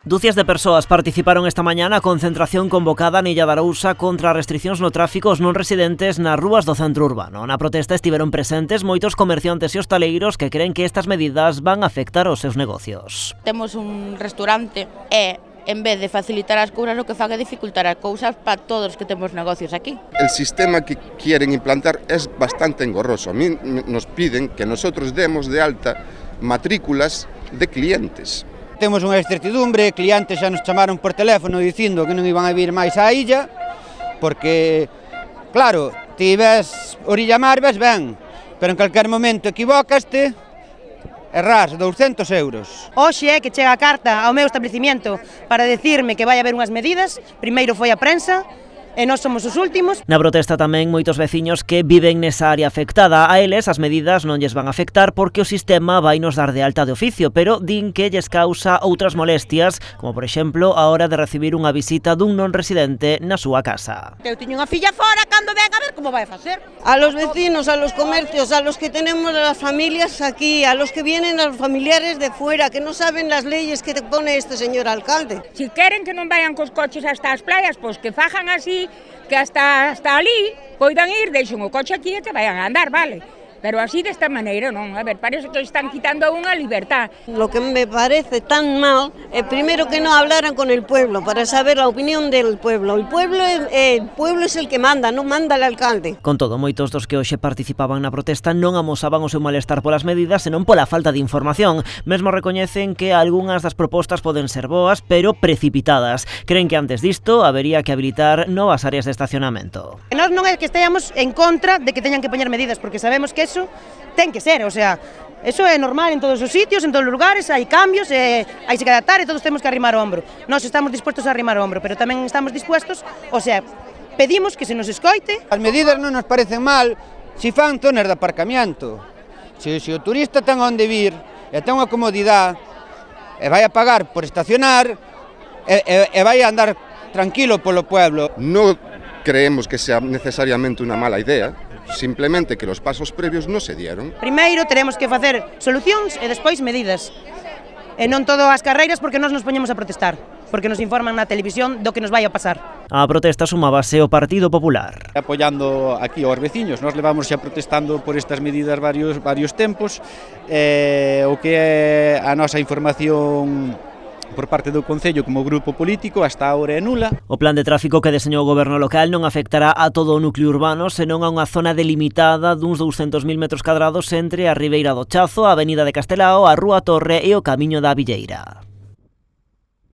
Ducias de persoas participaron esta mañá na concentración convocada na Illa de Arousa contra restricións no tráfico aos non residentes nas rúas do centro urbano. Na protesta estiveron presentes moitos comerciantes e hostaleiros que creen que estas medidas van a afectar aos seus negocios. Temos un restaurante e, en vez de facilitar as cousas, o que fan é dificultar as cousas para todos os que temos negocios aquí. El sistema que quieren implantar es bastante engorroso. A mí nos piden que nosotros demos de alta matrículas de clientes. Temos unha incertidumbre, clientes xa nos chamaron por teléfono dicindo que non iban a vir máis á illa, porque, claro, ti ves orilla mar, ves ben, pero en calquer momento equivócaste, errás 200 euros. Hoxe é que chega a carta ao meu establecimiento para decirme que vai haber unhas medidas, primeiro foi a prensa, e nós somos os últimos. Na protesta tamén moitos veciños que viven nesa área afectada. A eles as medidas non lles van a afectar porque o sistema vai nos dar de alta de oficio, pero din que lles causa outras molestias, como por exemplo a hora de recibir unha visita dun non residente na súa casa. Eu tiño unha filla fora, cando ven a ver como vai facer. A los vecinos, a los comercios, a los que tenemos las familias aquí, a los que vienen los familiares de fuera, que no saben las leyes que te pone este señor alcalde. Si queren que non vayan cos coches hasta as playas, pois que fajan así, que hasta ali poidan ir, deixen o coche aquí e que vayan a andar, vale? Pero así desta maneira non, a ver, parece que están quitando a unha libertad. Lo que me parece tan mal es primero que no hablaran con el pueblo para saber la opinión del pueblo. El pueblo es el que manda, non manda el alcalde. Con todo, moitos dos que hoxe participaban na protesta non amosaban o seu malestar polas medidas, senón pola falta de información. Mesmo recoñecen que algunhas das propostas poden ser boas, pero precipitadas. Creen que antes disto habería que habilitar novas áreas de estacionamento. Nós non é que esteamos en contra de que teñan que poñer medidas, porque sabemos que eso ten que ser, o sea, eso é normal en todos os sitios, en todos os lugares, hai cambios, hai que adaptar e todos temos que arrimar o hombro. Nós estamos dispuestos a arrimar o hombro, pero tamén estamos dispuestos, o sea, pedimos que se nos escoite. As medidas non nos parecen mal se fan zonas de aparcamiento. Se o turista ten onde vir e ten unha comodidade e vai a pagar por estacionar e vai a andar tranquilo polo pueblo. No creemos que sea necesariamente una mala idea, simplemente que los pasos previos no se dieron. Primeiro teremos que facer solucións e despois medidas. E non todo as carreiras porque nós nos poñemos a protestar, porque nos informan na televisión do que nos vai a pasar. A protesta sumábase o Partido Popular. Apoiando aquí aos veciños, nós levamos xa protestando por estas medidas varios tempos, o que é a nosa información por parte do Concello como grupo político hasta agora é nula. O plan de tráfico que deseñou o goberno local non afectará a todo o núcleo urbano, senón a unha zona delimitada duns 200.000 metros cadrados entre a Ribeira do Chazo, a Avenida de Castelao, a Rúa Torre e o Camiño da Villeira.